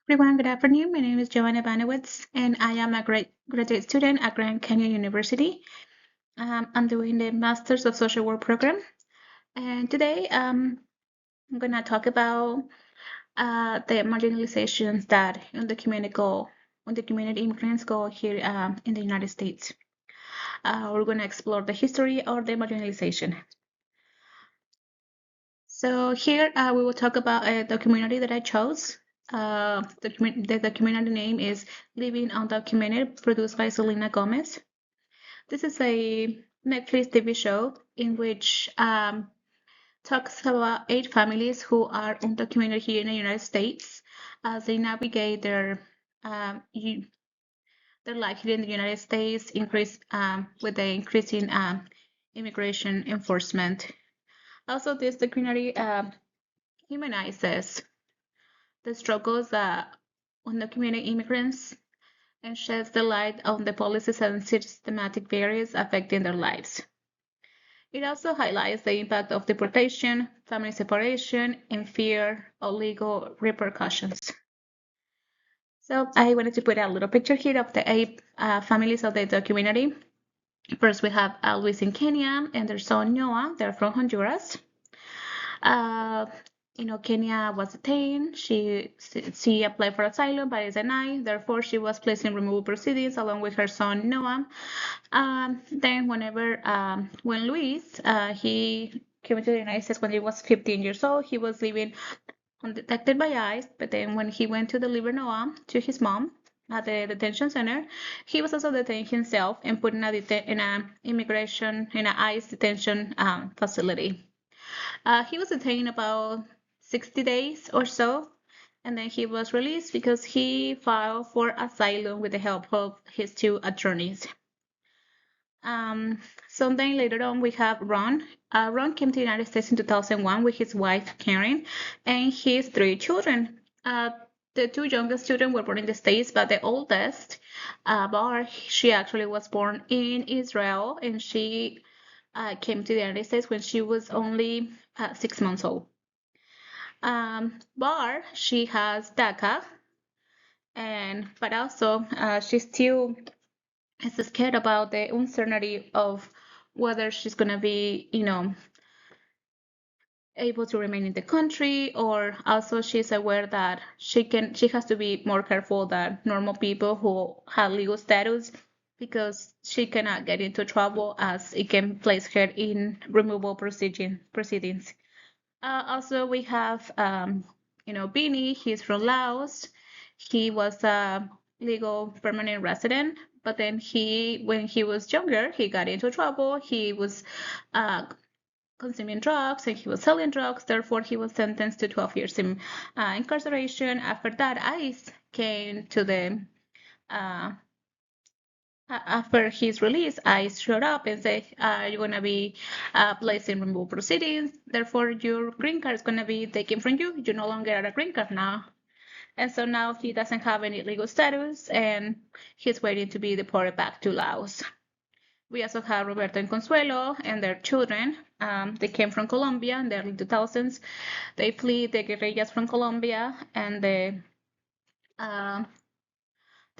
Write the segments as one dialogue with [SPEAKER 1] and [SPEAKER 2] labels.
[SPEAKER 1] Everyone, good afternoon. My name is Joanna Banowitz, and I am a graduate student at Grand Canyon University. I'm doing the Masters of Social Work program, and today I'm going to talk about the marginalizations that undocumented immigrants go here in the United States. We're going to explore the history of the marginalization. So here we will talk about the community that I chose. The community name is Living Undocumented, produced by Selena Gomez. This is a Netflix TV show in which talks about 8 families who are undocumented here in the United States as they navigate their life here in the United States, increase with the increasing immigration enforcement. Also, this documentary humanizes the struggles undocumented immigrants and sheds the light on the policies and systematic barriers affecting their lives. It also highlights the impact of deportation, family separation, and fear of legal repercussions. So I wanted to put a little picture here of the 8 families of the documentary. First, we have Luis in Kenya and their son Noah. They're from Honduras. Uh, Kenya was detained. She applied for asylum, but is denied. Therefore, she was placed in removal proceedings along with her son Noah. Then, when Luis, he came to the United States when he was 15 years old. He was living undetected by ICE, but then when he went to deliver Noah to his mom at the detention center, he was also detained himself and put in an ICE detention facility. He was detained about 60 days or so, and then he was released because he filed for asylum with the help of his 2 attorneys. Sometime later on, we have Ron. Ron came to the United States in 2001 with his wife, Karen, and his 3 children. The 2 youngest children were born in the States, but the oldest, Bar, she actually was born in Israel, and she came to the United States when she was only 6 months old. Bar, she has DACA, but also she still is scared about the uncertainty of whether she's gonna be, able to remain in the country, or also she's aware that she has to be more careful than normal people who have legal status because she cannot get into trouble as it can place her in removal proceedings. Also, we have, Bini. He's from Laos. He was a legal permanent resident, but then when he was younger, he got into trouble. He was uh, consuming drugs and he was selling drugs. Therefore, he was sentenced to 12 years in incarceration. After that, ICE came to the after his release, I showed up and said, you're going to be placed in removal proceedings. Therefore, your green card is going to be taken from you. You no longer are a green card now. And so now he doesn't have any legal status and he's waiting to be deported back to Laos. We also have Roberto and Consuelo and their children. They came from Colombia in the early 2000s. They fled the guerrillas from Colombia and the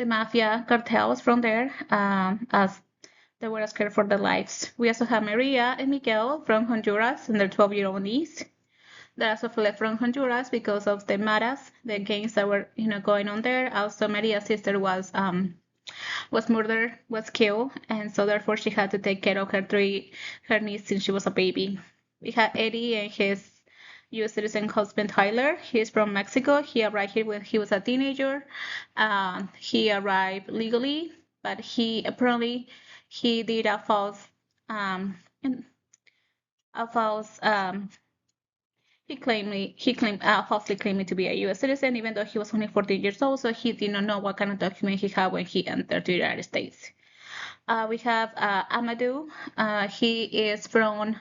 [SPEAKER 1] mafia cartels from there, as they were scared for their lives. We also have Maria and Miguel from Honduras and their 12-year-old niece. They also fled from Honduras because of the maras, the gangs that were, going on there. Also, Maria's sister was murdered, was killed, and so therefore she had to take care of her niece since she was a baby. We had Eddie and his U.S. citizen husband Tyler. He's from Mexico. He arrived here when he was a teenager. He arrived legally, but he did um, a false he claimed falsely claiming to be a U.S. citizen, even though he was only 14 years old. So he did not know what kind of document he had when he entered the United States. We have Amadou. He is from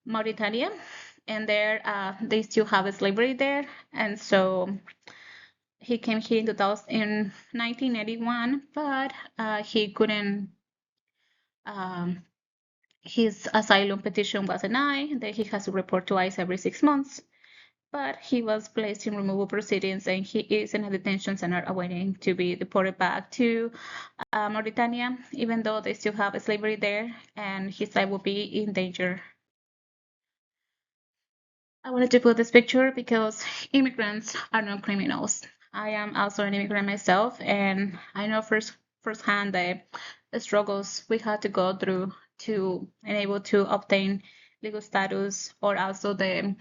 [SPEAKER 1] Mauritania, and there they still have slavery there, and so he came here in 1981, but he couldn't. His asylum petition was denied. Then he has to report to ICE every 6 months. but he was placed in removal proceedings and he is in a detention center awaiting to be deported back to Mauritania, even though they still have slavery there and his life will be in danger. I wanted to put this picture because immigrants are not criminals. I am also an immigrant myself, and I know firsthand the struggles we had to go through to enable to obtain legal status, or also the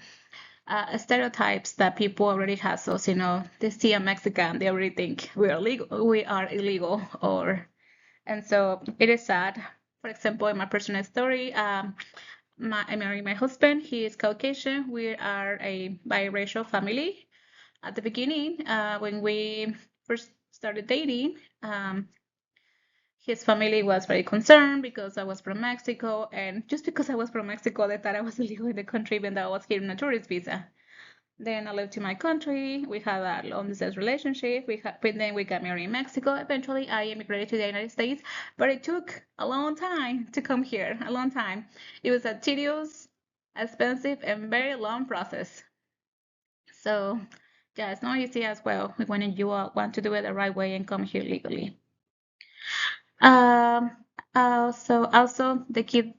[SPEAKER 1] stereotypes that people already have. So, they see a Mexican, they already think we are illegal, and so it is sad. For example, in my personal story, I married my husband. He is Caucasian. We are a biracial family. At the beginning, when we first started dating, his family was very concerned because I was from Mexico, and just because I was from Mexico, they thought I was illegal in the country, even though I was here on a tourist visa. Then I lived in my country. We had a long distance relationship. Then we got married in Mexico. Eventually, I immigrated to the United States, but it took a long time to come here. A long time. It was a tedious, expensive, and very long process. So, yeah, it's not easy as well when you want to do it the right way and come here legally. Um, also the key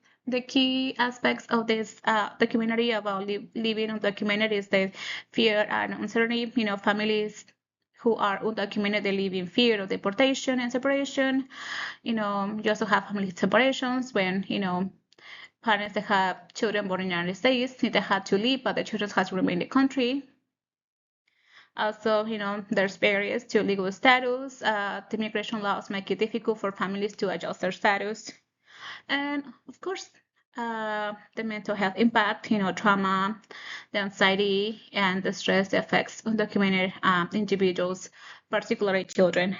[SPEAKER 1] aspects of this the community about living undocumented is the fear and uncertainty. Families who are undocumented, they live in fear of deportation and separation. You also have family separations when parents that have children born in the United States, they had to leave, but the children have to remain in the country. Also, there's barriers to legal status. The immigration laws make it difficult for families to adjust their status. And of course, the mental health impact, trauma, the anxiety, and the stress that affects undocumented individuals, particularly children.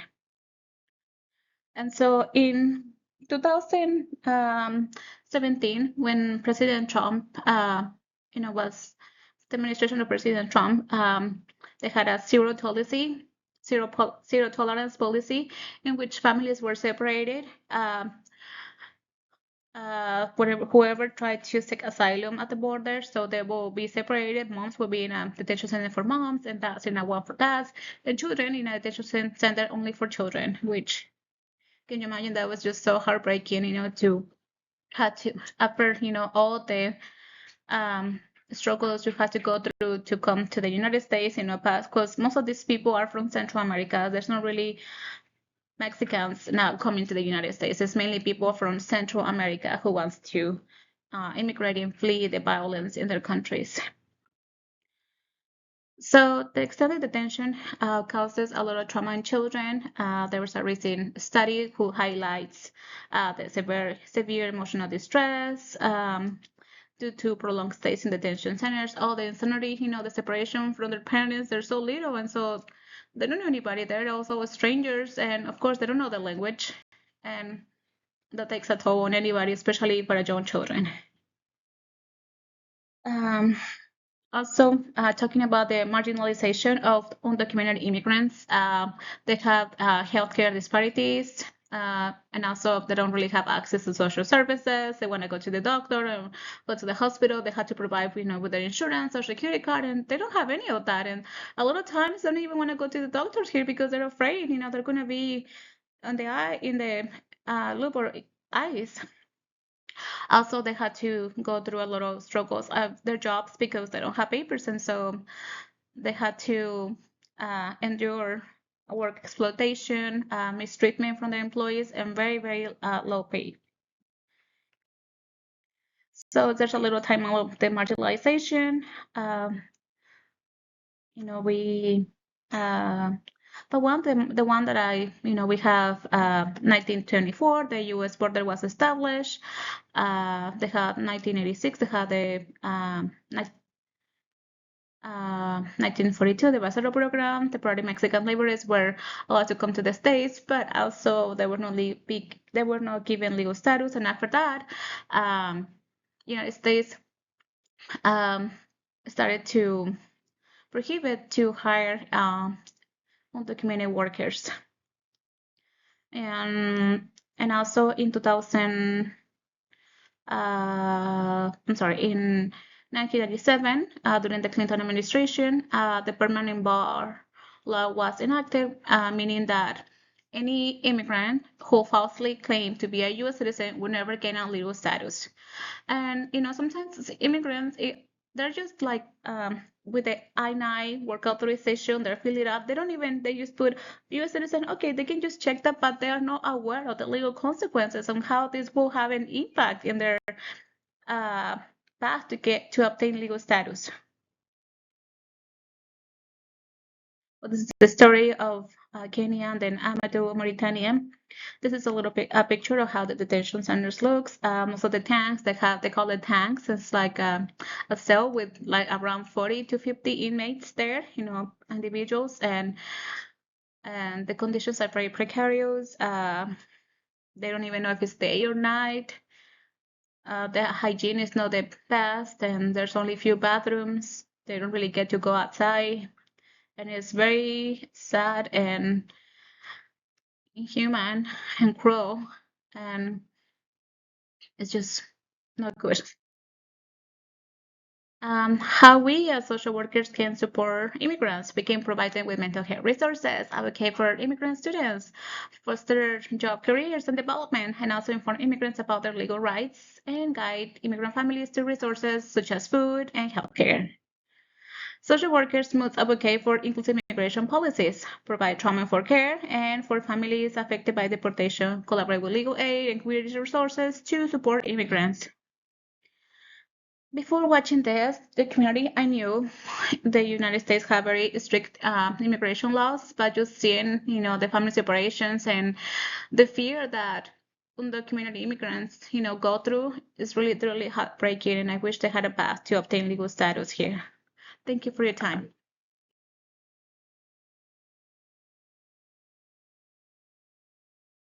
[SPEAKER 1] And so in 2017, when President Trump, was the administration of President Trump, they had a zero tolerance policy in which families were separated. Whoever tried to seek asylum at the border, so they will be separated. Moms will be in a detention center for moms, and dads in a one for dads, and children in a detention center only for children. Which, can you imagine? That was just so heartbreaking, to have to after all the um, struggles you had to go through to come to the United States, past, because most of these people are from Central America. There's not really Mexicans now coming to the United States. It's mainly people from Central America who wants to immigrate and flee the violence in their countries. So the extended detention causes a lot of trauma in children. There was a recent study who highlights the severe emotional distress due to prolonged stays in detention centers. All the insanity, the separation from their parents, they're so little, and so they don't know anybody. They're also strangers, and of course, they don't know the language, and that takes a toll on anybody, especially for young children. Also, talking about the marginalization of undocumented immigrants, they have healthcare disparities, and also they don't really have access to social services. They want to go to the doctor or go to the hospital. They have to provide, with their insurance or security card, and they don't have any of that. And a lot of times, they don't even want to go to the doctors here because they're afraid, they're going to be on the eye in the loop or eyes. Also, they had to go through a lot of struggles of their jobs because they don't have papers, and so they had to endure work exploitation, mistreatment from their employees, and very, very low pay. So there's a little time of the marginalization. We the one that we have 1924, the U.S. border was established. They had 1986, they had the 1942, the Basel program. The Mexican laborers were allowed to come to the States, but also they were not given legal status. And after that, United States started to prohibit to hire undocumented workers. And also in 2000, I'm sorry, in 1997, during the Clinton administration, the permanent bar law was enacted, meaning that any immigrant who falsely claimed to be a U.S. citizen would never gain a legal status. And sometimes immigrants, they're just like with the I-9 work authorization, they're filling it up. They just put U.S. citizen. Okay, they can just check that, but they are not aware of the legal consequences and how this will have an impact in their uh, path to obtain legal status. Well, this is the story of Kenya and then Amadou, Mauritania. This is a little bit a picture of how the detention centers looks. So the tanks they call it tanks. It's like a cell with like around 40 to 50 inmates there, individuals, and the conditions are very precarious. They don't even know if it's day or night. The hygiene is not the best, and there's only a few bathrooms. They don't really get to go outside, and it's very sad and inhuman and cruel, and it's just not good. How we as social workers can support immigrants. We can provide them with mental health resources, advocate for immigrant students, foster job careers and development, and also inform immigrants about their legal rights and guide immigrant families to resources such as food and healthcare. Social workers must advocate for inclusive immigration policies, provide trauma-informed care, and for families affected by deportation, collaborate with legal aid and community resources to support immigrants. Before watching this documentary, I knew the United States have very strict immigration laws, but just seeing, the family separations and the fear that undocumented immigrants, go through is really, really heartbreaking, and I wish they had a path to obtain legal status here. Thank you for your time.